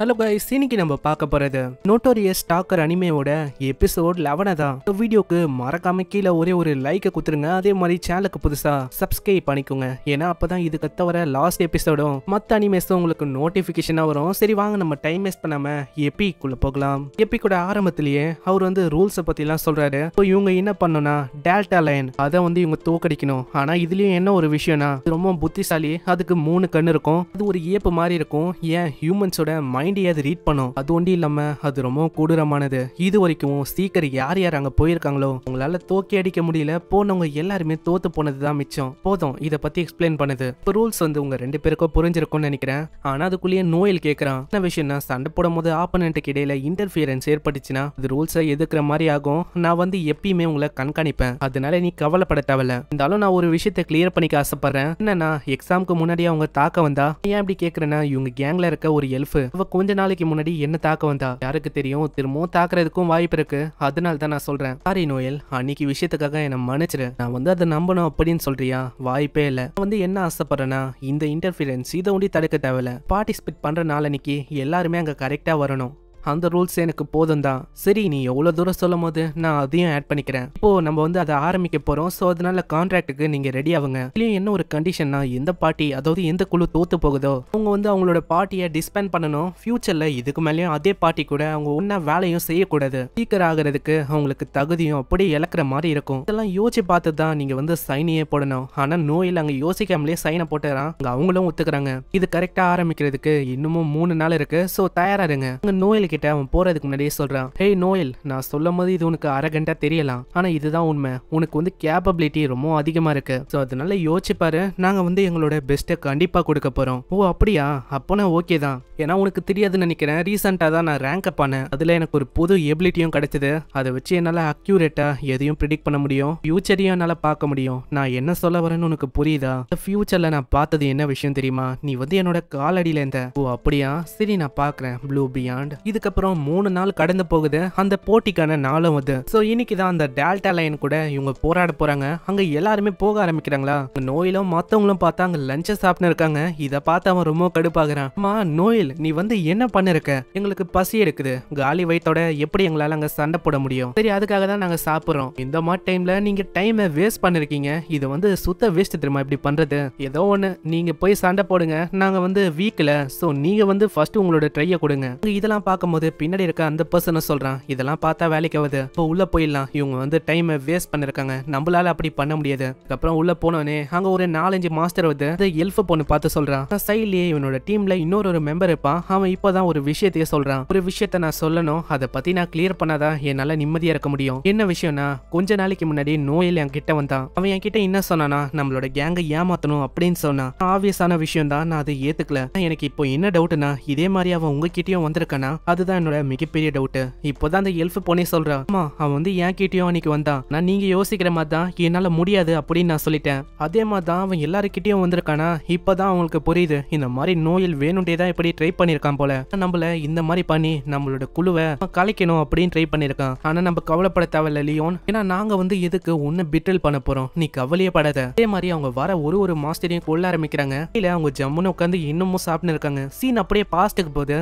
Hello guys, இன்னைக்கு நம்ம பார்க்க போறது நோட்டோரியஸ் ஸ்டாக்கர் அனிமேவோட எபிசோட் 11 தான். இந்த வீடியோக்கு மறக்காம கீழே ஒரே ஒரு லைக்கை குத்துருங்க. அதே மாதிரி சேனலுக்கு புதுசா சப்ஸ்கிரைப் பண்ணிக்கோங்க. ஏன்னா அப்பதான் இதுக்கு தவிர லாஸ்ட் எபிசோடும் மற்ற அனிமேஸும் உங்களுக்கு நோட்டிபிகேஷனா வரும். சரி வாங்க நம்ம டைம் வேஸ்ட் பண்ணாம எபிக்குள்ள போகலாம். எபிக்கோட ஆரம்பத்திலேயே அவர் ரூல்ஸை பத்தி எல்லாம் சொல்றாரு. இப்போ இவங்க என்ன பண்ணணும்னா டெல்டா லைன் அதை இவங்க தோக்கடிக்கணும். ஆனா இதுலயும் என்ன ஒரு விஷயம்னா இது ரொம்ப புத்திசாலி. அதுக்கு 3 கண்ணு இருக்கும். அது ஒரு ஏப்பு மாதிரி இருக்கும். ஏன் ஹியூமன்ஸோட மைண்ட் அது ரீட் பண்ணும். அது ஒன்றும் இல்லாம அது ரொம்ப கொடூரமானது. இது வரைக்கும் சீக்கிரம் யார் யார் அங்க போயிருக்காங்களோ உங்களால தோக்கி அடிக்க முடியல. போனவங்க எல்லாருமே தோத்து போனதுதான் மிச்சம். போதும் இதை பத்தி எக்ஸ்பிளைன் பண்ணுது. இப்போ ரூல்ஸ் உங்க 2 பேருக்கும் புரிஞ்சிருக்கும்னு நினைக்கிறேன். ஆனா அதுக்குள்ளேயே நோயல் கேட்கறான். என்ன விஷயம்னா சண்டை போடும் போது ஆப்பனண்ட்டுக்கு இடையில இன்டர்ஃபியரன்ஸ் ஏற்பட்டுச்சுன்னா இது ரூல்ஸை எதிர்க்கிற மாதிரி ஆகும். நான் எப்பயுமே உங்களை கண்காணிப்பேன். அதனால நீ கவலைப்பட தேவையில்ல. இருந்தாலும் நான் ஒரு விஷயத்தை கிளியர் பண்ணிக்க ஆசைப்படுறேன். என்னன்னா எக்ஸாமுக்கு முன்னாடி அவங்க தாக்க வந்தா ஏன் இப்படி கேட்கறேன்னா இவங்க கேங்ல இருக்க ஒரு எல்ஃப் கொஞ்ச நாளைக்கு முன்னாடி என்ன தாக்க வந்தா யாருக்கு தெரியும். திரும்பவும் தாக்குறதுக்கும் வாய்ப்பு இருக்கு. அதனால தான் நான் சொல்றேன். சாரி நோயல், அன்னைக்கு விஷயத்துக்காக என்ன மன்னிச்சிரு. நான் அதை நம்பணும் அப்படின்னு சொல்றியா? வாய்ப்பே இல்ல. என்ன ஆசைப்படுறேன்னா இந்த இன்டர்ஃபியரன்ஸ் இதை ஒண்டி தடுக்க தேவையில்ல. பார்ட்டிசிபேட் பண்ற நாளைக்கு எல்லாருமே அங்க கரெக்டா வரணும். அந்த ரூல்ஸ் எனக்கு போதும் தான். சரி நீ எவ்வளவு தூரம் சொல்லும் போது நான் அதையும் ஆட் பண்ணிக்கிறேன். இப்போ நம்ம அதை ஆரம்பிக்க போறோம். ஸோ அதனால கான்ட்ராக்டுக்கு நீங்க ரெடி ஆகுங்க. இதுலயும் என்ன ஒரு கண்டிஷன்னா எந்த பார்ட்டி அதாவது எந்த குழு தோத்து போகுதோ அவங்க அவங்களோட பார்ட்டியை டிஸ்பேண்ட் பண்ணணும். ஃபியூச்சர்ல இதுக்கு மேலேயும் அதே பார்ட்டி கூட அவங்க ஒன்னா வேலையும் செய்யக்கூடாது. ஸ்பீக்கர் ஆகிறதுக்கு அவங்களுக்கு தகுதியும் அப்படி இழக்கிற மாதிரி இருக்கும். இதெல்லாம் யோசிச்சு பார்த்து தான் நீங்க சைனையே போடணும். ஆனா நோயில் அங்க யோசிக்காமலே சைனை போட்டுறான். அங்க அவங்களும் ஒத்துக்கிறாங்க. இது கரெக்டா ஆரம்பிக்கிறதுக்கு இன்னமும் 3 நாள் இருக்கு. ஸோ தயாரா இருங்க. நோயில் கிட்ட அவன் போறதுக்கு முன்னாடியே சொல்றான். ஹே நோயல், நான் சொல்லும் போது இது உனக்கு அரகண்டா தெரியலாம். ஆனா இதுதான் உண்மை. உனக்கு கேப்பபிலிட்டி ரொம்ப அதிகமா இருக்கு. சோ அதனால யோசிச்சு பாரு. நாங்க எங்களோட பெஸ்ட்டை கண்டிப்பா கொடுக்க போறோம். ஓ அப்படியா? அப்போனா ஓகே தான். ஏன்னா உனக்கு தெரியாதுன்னு நினைக்கிறேன். ரீசெண்டா தான் நான் ரேங்க் அப் பண்ணேன். அதுல எனக்கு ஒரு புது எபிலிட்டியும் கிடைச்சது. அதை வச்சு என்னால அக்யூரேட்டா எதையும் ப்ரிடிக்ட் பண்ண முடியும். ஃபியூச்சரையும் என்னால பார்க்க முடியும். நான் என்ன சொல்ல வரேன்னு உனக்கு புரியுதா? ஃபியூச்சர்ல நான் பார்த்தது என்ன விஷயம் தெரியுமா? நீ என்னோட காலடியில இருந்த. ஓ அப்படியா? சரி நான் பாக்குறேன். Blue beyond. இதுக்கப்புறம் 3 நாள் கடந்து போகுது. அந்த போட்டிக்கான நாளும் வந்து. சோ இன்னைக்கு தான் அந்த டெல்டா லைன் கூட இவங்க போராட போறாங்க. அங்க எல்லாருமே போக ஆரம்பிக்கிறாங்களா. நோயிலும் மத்தவங்களும் பார்த்தா அங்க லஞ்ச் சாப்பிட்டு இருக்காங்க. இதை பார்த்து அவன் ரொம்ப கடுப்பாகிறான். அம்மா நோயில், நீ என்ன பண்ணிருக்க? எங்களுக்கு பசி எடுக்குது. காலி வயித்தோட எப்படி எங்களால அங்க சண்டை போட முடியும்? சரி அதுக்காக தான் நாங்க சாப்பிடுறோம். இந்த மாதிரி டைம்ல நீங்க டைமை வேஸ்ட் பண்ணிருக்கீங்க. இது சுத்த வேஸ்ட் தெரியுமா இப்படி பண்றது? ஏதோ ஒண்ணு நீங்க போய் சண்டை போடுங்க. நாங்க வீக்ல சோ நீங்க ஃபர்ஸ்ட் உங்களோட ட்ரையை கொடுங்க. இதெல்லாம் பார்க்கும்போது பின்னாடி இருக்க அந்த பர்சனை சொல்றான். இதெல்லாம் பார்த்தா வேலைக்கு ஆகுது. இப்போ உள்ள போயிடலாம். இவங்க டைமை வேஸ்ட் பண்ணிருக்காங்க. நம்மளால அப்படி பண்ண முடியாது. அப்புறம் உள்ள போனோனே அங்க ஒரு 4-5 மாஸ்டர் வந்து எல்ஃப் பொண்ணு பார்த்து சொல்றான். சைட்லயே இவனோட டீம்ல இன்னொரு மெம்பர் இருப்பான். அவன் இப்பதான் ஒரு விஷயத்தையே சொல்றான். ஒரு விஷயத்த நான் சொல்லணும். அதை பத்தி நான் கிளியர் பண்ணாதான் என்னால நிம்மதியா இருக்க முடியும். என்ன விஷயம்னா கொஞ்ச நாளைக்கு முன்னாடி நோயில் என் கிட்ட வந்தான். அவன் என் கிட்ட என்ன சொன்னானா நம்மளோட கேங்கை ஏமாத்தணும் அப்படின்னு சொன்னான். ஆப்வியஸான விஷயம் தான். நான் அதை ஏத்துக்கல. எனக்கு இப்போ என்ன டவுட்னா இதே மாதிரி அவன் உங்ககிட்டயும் வந்திருக்கானா? அதுதான் என்னோட மிகப்பெரிய டவுட். இப்போதான் அந்த எல்ஃப் பொண்ணே சொல்றா. ஆமா அவன் என் கிட்டயும் அன்னைக்கு வந்தான். நான் நீங்க யோசிக்கிற மாதிரி தான் என்னால முடியாது அப்படின்னு நான் சொல்லிட்டேன். அதே மாதிரி தான் அவன் எல்லாருக்கிட்டையும் வந்திருக்கானா? இப்பதான் அவங்களுக்கு புரியுது. இந்த மாதிரி நோயில் வேணுண்டே தான் இப்படி ட்ரை பண்ணிருக்கான் போல. நம்மள இந்த மாதிரி பண்ணி நம்மளோட குழுவை கலைக்கணும் அப்படின்னு ட்ரை பண்ணிருக்கான். ஆனா நம்ம கவலைப்பட தேவையில்ல லியோன். ஏன்னா நாங்க எதுக்கு உன்னை பிட்டல் பண்ண போறோம். நீ கவலையே படாத. அதே மாதிரி அவங்க வர ஒரு மாஸ்டரையும் கொள்ள ஆரம்பிக்கிறாங்க. இல்ல அவங்க ஜம்முன்னு உட்காந்து இன்னமும் சாப்பிட்டு இருக்காங்க. சீன் அப்படியே பாஸ்ட்டுக்கு போகுது.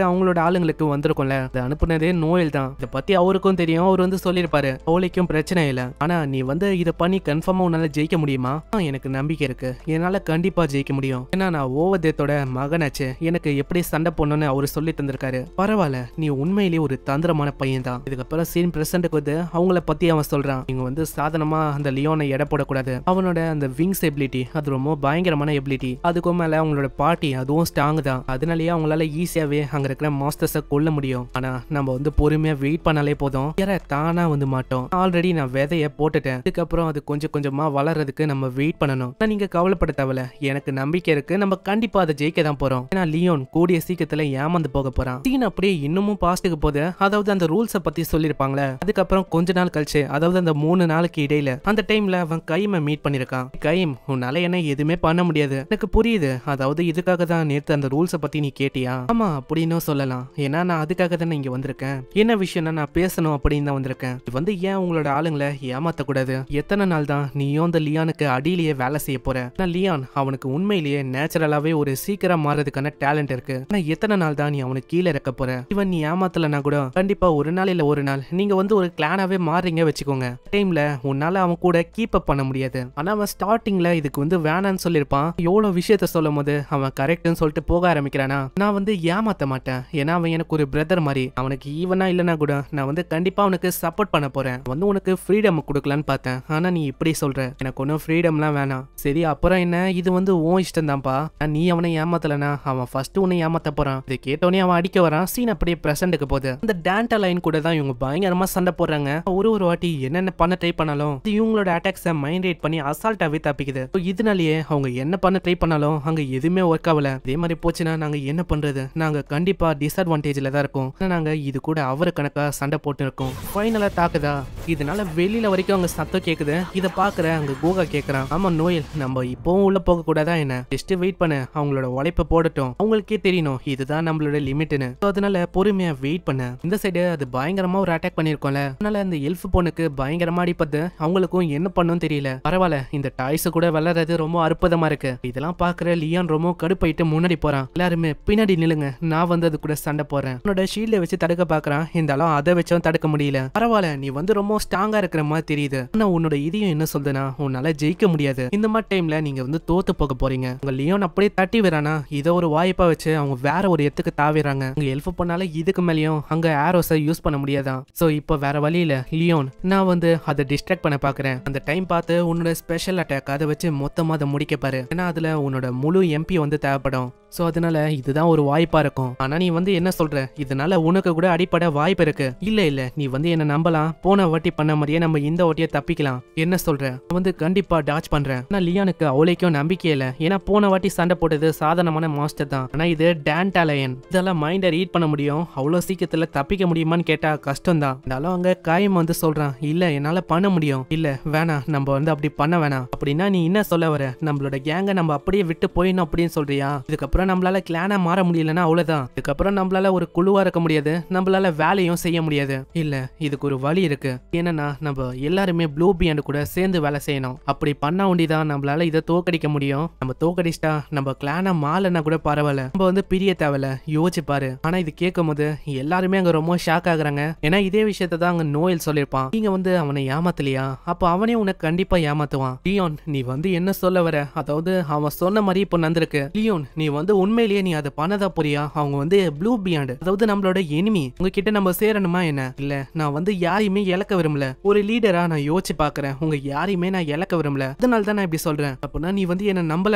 அவங்களோட ஆளுங்களுக்கு வந்திருக்கும்ல, அதை அனுப்புனதே நோயல் தான். இதை பத்தி அவருக்கும் தெரியும். அவர் சொல்லிருப்பாரு அவளைக்கும் பிரச்சனை இல்ல. ஆனா நீ இதை பண்ணி கன்ஃபார்மா உன்னால ஜெயிக்க முடியுமா? எனக்கு நம்பிக்கை இருக்கு. என்னால கண்டிப்பா ஜெயிக்க முடியும். ஏன்னா நான் ஓவர்தேத்தோட மகனாச்சு. எனக்கு எப்படி சண்டை போடணும்னு அவரு சொல்லி தந்திருக்காரு. பரவாயில்ல, நீ உண்மையிலேயே ஒரு தந்திரமான பையன் தான். இதுக்கப்புறம் சீன் பிரசன்ட்க்கு வந்து அவங்கள பத்தி அவன் சொல்றான். நீங்க சாதனமா அந்த லியோனை எடை போடக்கூடாது. அவனோட அந்த விங்ஸ் எபிலிட்டி அது ரொம்ப பயங்கரமான எபிலிட்டி. அதுக்கும் மேல அவங்களோட பார்ட்டி அதுவும் ஸ்ட்ராங் தான். அதனாலேயே அவங்களால ஈஸியாவே அங்க இருக்கிற மாஸ்டர்ஸை கொல்ல முடியும். ஆனா நம்ம பொறுமையா வெயிட் பண்ணாலே போதும். தானா மாட்டோம். ஆல்ரெடி நான் விதைய போட்டுட்டேன். இதுக்கப்புறம் அது கொஞ்சம் கொஞ்சமா வளர்றதுக்கு நம்ம வெயிட் பண்ணணும். நீங்க கவலைப்பட தேவையில்ல. எனக்கு நம்பிக்கை இருக்கு. நம்ம கண்டிப்பா அதை ஜெயிக்க தான் போறோம். ஏன்னா லியோன் கூடிய சீக்கிரத்துல ஏமாந்து போக போறான். சீன் அப்படியே இன்னமும் பாஸ்ட்டுக்கு போகுது. அதாவது அந்த ரூல்ஸை பத்தி சொல்லிருப்பாங்களே. அதுக்கப்புறம் கொஞ்ச நாள் கழிச்சு அதாவது அந்த 3 நாளுக்கு இடையில அந்த டைம்ல அவன் கைமை மீட் பண்ணிருக்கான். கைம், உன்னால என்ன எதுவுமே பண்ண முடியாது. எனக்கு புரியுது. அதாவது இதுக்காக தான் நேத்து அந்த ரூல்ஸை பத்தி நீ கேட்டியா? ஆமா அப்படின்னு சொல்லலாம். ஏன்னா ஏன்னா நான் அதுக்காக தானே இங்க வந்திருக்கேன். என்ன விஷயம்னா நான் பேசணும் அப்படின்னு தான் வந்திருக்கேன். இது வந்து ஏன் உங்களோட ஆளுங்களை ஏமாத்தக்கூடாது? எத்தனை நாள் தான் நீயும் அந்த லியானுக்கு அடியிலேயே வேலை செய்ய போற? நான் லியான் அவனுக்கு உண்மையிலேயே நேச்சுரலாவே ஒரு சீக்கிரம் மாறதுக்கான டேலண்ட் இருக்கு. ஆனா எத்தனை நாள் தான் நீ அவனுக்கு கீழே இறக்க போற? இவன் நீ ஏமாத்தலனா கூட கண்டிப்பா ஒரு நாள் இல்ல ஒரு நாள் நீங்க வந்து ஒரு கிளானாவே மாறீங்க வச்சுக்கோங்க. டைம்ல உன்னால அவன் கூட கீப் அப் பண்ண முடியாது. ஆனா அவன் ஸ்டார்டிங்ல இதுக்கு வந்து வேணான்னு சொல்லிருப்பான். எவ்வளவு விஷயத்த சொல்லும் போது அவன் கரெக்ட்னு சொல்லிட்டு போக ஆரம்பிக்கிறானா, நான் வந்து ஏமாத்த மாட்டேன். ஏன்னா அவன் எனக்கு ஒரு பிரதர் மாதிரி. அவனுக்கு ஈவனா இல்லனா கூட நான் வந்து கண்டிப்பா அவனுக்கு சப்போர்ட் பண்ண போறேன். வந்து உனக்கு ஃப்ரீடம் கொடுக்கலான்னு பார்த்தேன். ஆனா நீ இப்படி சொல்ற, எனக்கு ஒன்னும் ஃப்ரீடம்லாம் வேணாம். சரி அப்புறம் என்ன, இது வந்து உன் இஷ்டம் தான்ப்பா. நீ அவனை ஏமாத்தலனா அவன் ஃபர்ஸ்ட் உன்னை ஏமாத்த போறான். இதை கேட்டோன்னே அவன் அடிக்க வரான். சீன் அப்படியே பிரசன்ட்டுக்கு போகுது. அந்த டேண்டா லைன் கூட தான் இவங்க பயங்கரமா சண்டை போடுறாங்க. ஒரு வாட்டி என்னென்ன பண்ண ட்ரை பண்ணாலும் இவங்களோட அட்டாக்ஸை மைண்ட் ரேட் பண்ணி அசால்ட்டாவே தப்பிக்குது. இதனாலேயே அவங்க என்ன பண்ண ட்ரை பண்ணாலும் அங்க எதுவுமே ஒர்க் ஆகல. இதே மாதிரி போச்சுன்னா நாங்க என்ன பண்றது? நாங்க கண்டிப்பா டிஸ்அட்வான்டேஜ்ல தான் இருக்கோம். நாங்க இது கூட அவரு கணக்கா சண்டை போட்டு இருக்கோம். ஃபைனலா தாக்குதா, இதனால வெளியில வரைக்கும் அங்க சத்தம் கேக்குது. இத பாக்குற அங்க கோகா கேக்குறான், ஆமா நோயல் நம்ம இப்பவும் உள்ள போக கூடாதா என்ன? ஜஸ்ட் வெயிட் பண்ண, அவங்களோட உழைப்ப போடட்டும், அவங்களுக்கே தெரியணும் இதுதான் நம்மளோட லிமிட்னு. அதனால பொறுமையா வெயிட் பண்ண. இந்த சைடு அது பயங்கரமா ஒரு அட்டாக் பண்ணிருக்கோம்ல, அதனால அந்த எல்ஃப் பொண்ணுக்கு பயங்கரமா அடிப்பது. அவங்களுக்கும் என்ன பண்ணும் தெரியல. பரவாயில்ல, இந்த டாய்ஸ் கூட வளர்றது ரொம்ப அற்புதமா இருக்கு. இதெல்லாம் பாக்குற லியான் ரொம்ப கடுப்பாயிட்டு முன்னாடி போறான். எல்லாருமே பின்னாடி நில்லுங்க, நான் வந்து அது கூட சண்டை போறேன். உன்னோட ஷீல்ட வச்சு தடுக்க பாக்குறான். இருந்தாலும் அதை வச்சும் தடுக்க முடியல. பரவாயில்ல, நீ வந்து ரொம்ப ஸ்ட்ராங்கா இருக்கிற மாதிரி தெரியுது. ஆனா உன்னோட இதயம் என்ன சொல்லுதுன்னா உன்னால ஜெயிக்க முடியாது. இந்த மாதிரி டைம்ல நீங்க வந்து தோத்து போக போறீங்க. உங்க லியோன் அப்படியே தட்டி விடுறானா, இதை ஒரு வாய்ப்பா வச்சு அவங்க வேற ஒரு இடத்துக்கு தாவிடுறாங்க. அங்க எல்ஃப் பண்ணால இதுக்கு மேலேயும் அங்க ஆரோஸை யூஸ் பண்ண முடியாதான். சோ இப்போ வேற வழியில லியோன், நான் வந்து அதை டிஸ்ட்ராக்ட் பண்ண பாக்குறேன். அந்த டைம் பார்த்து உன்னோட ஸ்பெஷல் அட்டாக் அதை வச்சு மொத்தமா அதை முடிக்க பாரு. ஏன்னா அதுல உன்னோட முழு எம்பி வந்து தேவைப்படும். சோ அதனால இதுதான் ஒரு வாய்ப்பா இருக்கும். ஆனா நீ வந்து என்ன சொல்ற, இதனால உனக்கு கூட அடிப்படை வாய்ப்பு இருக்கு. இல்ல நீ வந்து என்ன நம்பலாம். போன வாட்டி பண்ண மாதிரியே நம்ம இந்த வாட்டியை தப்பிக்கலாம். என்ன சொல்ற? வந்து கண்டிப்பா டாச் பண்றேன். ஆனா லியானுக்கு அவளைக்கும் நம்பிக்கை இல்ல. ஏன்னா போன வாட்டி சண்டை போட்டது சாதாரணமான மாஸ்டர் தான். ஆனா இது டேண்டா லயன். இதெல்லாம் மைண்டை ரீட் பண்ண முடியும். அவ்வளவு சீக்கிரத்துல தப்பிக்க முடியுமான்னு கேட்டா கஷ்டம் தான். இருந்தாலும் அங்க காயம் வந்து சொல்றான், இல்ல என்னால பண்ண முடியும். இல்ல வேணாம், நம்ம வந்து அப்படி பண்ண வேணாம். அப்படின்னா நீ என்ன சொல்ல வர? நம்மளோட கேங்க நம்ம அப்படியே விட்டு போயிடணும் அப்படின்னு சொல்றியா? இதுக்கப்புறம் நம்மளால கிளானா மாற முடியலன்னா அவ்வளவுதான். இதுக்கப்புறம் நம்மளால ஒரு குழுவா இருக்க முடியாது. நம்மளால வேலையும் செய்ய முடியாது. இல்ல இதுக்கு ஒரு வழி இருக்கு. என்னன்னா நம்ம எல்லாருமே ப்ளூ பியாண்ட் கூட சேர்ந்து வேலை செய்யணும். அப்படி பண்ண வேண்டிதான் நம்மளால இதை தோக்கடிக்க முடியும். நம்ம தோக்கடிச்சிட்டா நம்ம கிளானா மாறலன்னா கூட பரவாயில்ல, நம்ம வந்து பிரிய தேவையில்ல. யோசிச்சு பாரு. ஆனா இது கேட்கும் போது எல்லாருமே அங்க ரொம்ப ஷாக் ஆகுறாங்க. ஏன்னா இதே விஷயத்தை தான் அங்க நோயல் சொல்லிருப்பான். நீங்க வந்து அவனை ஏமாத்தலையா? அப்ப அவனே உனக்கு கண்டிப்பா ஏமாத்துவான். லியோன் நீ வந்து என்ன சொல்ல வர? அதாவது அவன் சொன்ன மாதிரி இப்போ நடந்திருக்கு. லியோன் நீ வந்து உண்மையிலேயே நீ அதை பண்ணதா புரியா? அவங்க வந்து ப்ளூ பியாண்ட், அதாவது நம்மளோட எனிமி. உங்ககிட்ட நம்ம சேரணுமா என்ன? இல்ல நான் வந்து யாரையுமே இழக்க விரும்பல. ஒரு லீடரா நான் யோசிச்சு பாக்குறேன். உங்க யாரையுமே நான் இழக்க விரும்பல. அதனால தான் நான் இப்படி சொல்றேன். அப்படின்னா நீ வந்து என்ன நம்பல.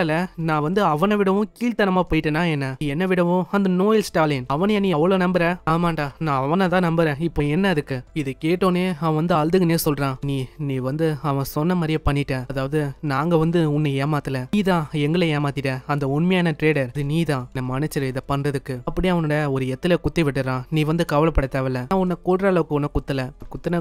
நான் வந்து அவனை விடவும் கீழ்த்தனமா போயிட்டேனா என்ன? என்ன விடவும் அந்த நோயல் ஸ்டாலின், அவனையா நீ அவ்வளவு நம்புற? ஆமாண்டா, நான் அவனை தான் நம்புறேன். இப்போ என்ன அதுக்கு? இது கேட்டோன்னே அவன் வந்து அழுதுங்கன்னே சொல்றான், நீ வந்து அவன் சொன்ன மாதிரியே பண்ணிட்ட. அதாவது நாங்க வந்து உன்னை ஏமாத்தல, நீதான் எங்களை ஏமாத்திட்ட. அந்த உண்மையான ட்ரேடர் நீதான். நம்ம மன்னிச்சிரு இதை பண்றதுக்கு. அப்படியே அவனோட ஒரு எத்துல குத்தி விட்டுறான். நீ வந்து கவலைப்பட தேவையில்ல, நான் உன்னை கொல்ற அளவுக்கு உன்னை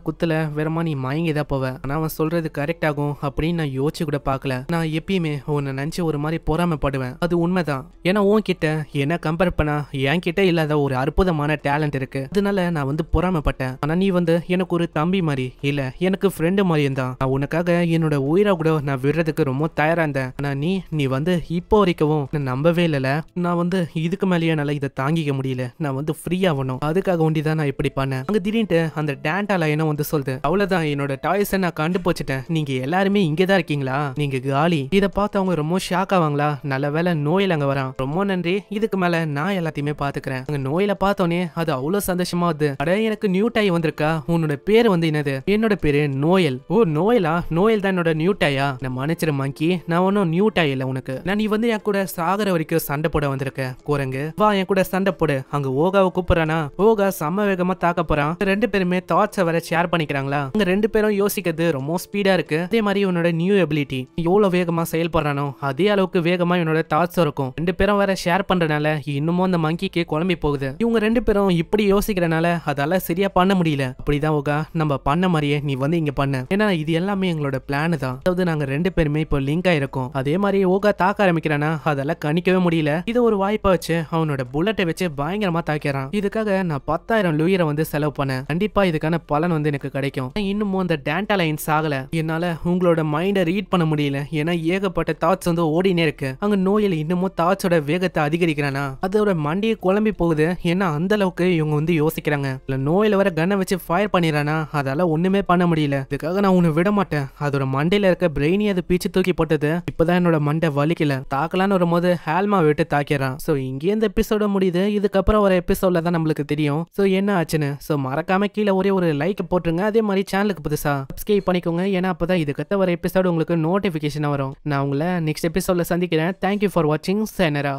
குத்தல வேறமா நீ மயங்கிதான் போவ. ஆனா அவன் சொல்றது கரெக்ட் ஆகும் அப்படின்னு நான் யோசிச்சு கூட பாக்கல. நான் எப்பயுமே உன்னை நினைச்சு ஒரு மாதிரி பொறாமப்படுவேன். அது உண்மைதான். ஏன்னா உன்கிட்ட என்ன கம்பேர் பண்ணா என்கிட்ட இல்லாத ஒரு அற்புதமான டேலண்ட் இருக்கு. அதனால நான் வந்து பொறாமப்பட்டேன். ஆனா நீ வந்து எனக்கு ஒரு தம்பி மாதிரி இல்ல, எனக்கு ஃப்ரெண்டு மாதிரியும் தான். நான் உனக்காக என்னோட உயிரை கூட நான் விடுறதுக்கு ரொம்ப தயாரா இருந்தேன். ஆனா நீ வந்து இப்போ வரைக்கும் நம்பவே இல்ல. நான் வந்து இதுக்கு மேலேயே என்னால இதை தாங்கிக்க முடியல. நான் வந்து ஃப்ரீ ஆகணும். அதுக்காக ஒண்டிதான் நான் இப்படி பண்ணேன். அங்க திடீர்னு அந்த டேண்டா லைனும் வந்து சொல்லுது, அவ்வளவுதான் என்னோட டாய்ஸை நான் கண்டுபிடிச்சிட்டேன். நீங்க எல்லாருமே இங்கதான் இருக்கீங்களா? நீங்க காலி. இதை பார்த்து அவங்க ரொம்ப ஷாக் ஆவாங்களா? நல்ல வேலை நோயில் அங்க வரான். ரொம்ப நன்றி, இதுக்கு மேல நான் எல்லாத்தையுமே பாத்துக்கிறேன். அங்க நோயில பார்த்தோன்னே அது அவ்வளவு சந்தோஷமா வருது. அட எனக்கு நியூ டாய் வந்திருக்கா? உன்னோட பேரு வந்து என்னது? என்னோட பேரு நோயல். ஓ நோயலா? நோயல் தான் என்னோட நியூ டாயா? நான் மன்னிச்சிரு மங்கி, நான் ஒன்னும் நியூ டாய் இல்ல உனக்கு. நான் நீ வந்து என் கூட சாகர வரைக்கும் சண்டை போட வந்திருக்க குரங்கு. வா என் கூட சண்டை போடு. அங்க ஓகாவை கூப்பிடுறானா? ஓகா செம்ம வேகமா தாக்க போறான். ரெண்டு பேருமே தாட்ஸை வேற ஷேர் பண்ணிக்கிறாங்களா? அங்க ரெண்டு பேரும் யோசிக்கிறது ரொம்ப ஸ்பீடா இருக்கு. அதே மாதிரி இவனோட நியூ எபிலிட்டி எவ்வளவு வேகமா செயல்படுறானோ அதே அளவுக்கு வேகமா இவனோட தாட்ஸ் இருக்கும். ரெண்டு பேரும் வேற ஷேர் பண்றதுனால இன்னமும் அந்த மங்கிக்கு குழம்பி போகுது. இவங்க ரெண்டு பேரும் இப்படி யோசிக்கிறனால அதால சரியா பண்ண முடியல. அப்படிதான் ஓகா, நம்ம பண்ண மாதிரியே நீ வந்து இங்க பண்ண. ஏன்னா இது எல்லாமே எங்களோட பிளான் தான். அதாவது நாங்க ரெண்டு பேருமே இப்போ லிங்க் ஆயிருக்கோம். அதே மாதிரி ஓகா தாக்க ஆரம்பிக்கிறானா அதெல்லாம் கணிக்கவே முடியல. தெரியல. இது ஒரு வாய்ப்பா வச்சு அவனோட புல்லட்டை வச்சு பயங்கரமா தாக்கிறான். இதுக்காக நான் 10,000 லூயரை வந்து செலவு பண்ணேன். கண்டிப்பா இதுக்கான பலன் வந்து எனக்கு கிடைக்கும். இன்னமும் அந்த டேண்டாலைன்ஸ் ஆகல. என்னால உங்களோட மைண்டை ரீட் பண்ண முடியல. ஏன்னா ஏகப்பட்ட தாட்ஸ் வந்து ஓடினே இருக்கு. அங்க நோயில் இன்னமும் தாட்ஸோட வேகத்தை அதிகரிக்கிறானா அதோட மண்டியை குழம்பி போகுது. ஏன்னா அந்த அளவுக்கு இவங்க வந்து யோசிக்கிறாங்க. இல்ல நோயில வர கன்னை வச்சு ஃபயர் பண்ணிடுறானா அதால ஒண்ணுமே பண்ண முடியல. இதுக்காக நான் உன்னை விட மாட்டேன். அதோட மண்டையில இருக்க பிரெயினி அது பீச்சு தூக்கி போட்டது. இப்பதான் என்னோட மண்டை வலிக்கல. தாக்கலான்னு வரும்போது ஹேல்மா விட்டு தாக்கிறான். சோ இங்கே இந்த எபிசோட முடியுது. இதுக்கப்புறம் ஒரு எபிசோட்ல தான் நம்மளுக்கு தெரியும் சோ என்ன ஆச்சுன்னு. சோ மறக்காம கீழே ஒரே ஒரு லைக் போட்டுருங்க. அதே மாதிரி சேனலுக்கு புதுசா சப்ஸ்கிரைப் பண்ணிக்கோங்க. ஏன்னா அப்பதான் இதுக்கத்த வர எபிசோடு உங்களுக்கு நோட்டிபிகேஷன் வரும். நான் உங்களை நெக்ஸ்ட் எபிசோட்ல சந்திக்கிறேன். தேங்க்யூ ஃபார் வாட்சிங். சேனரா.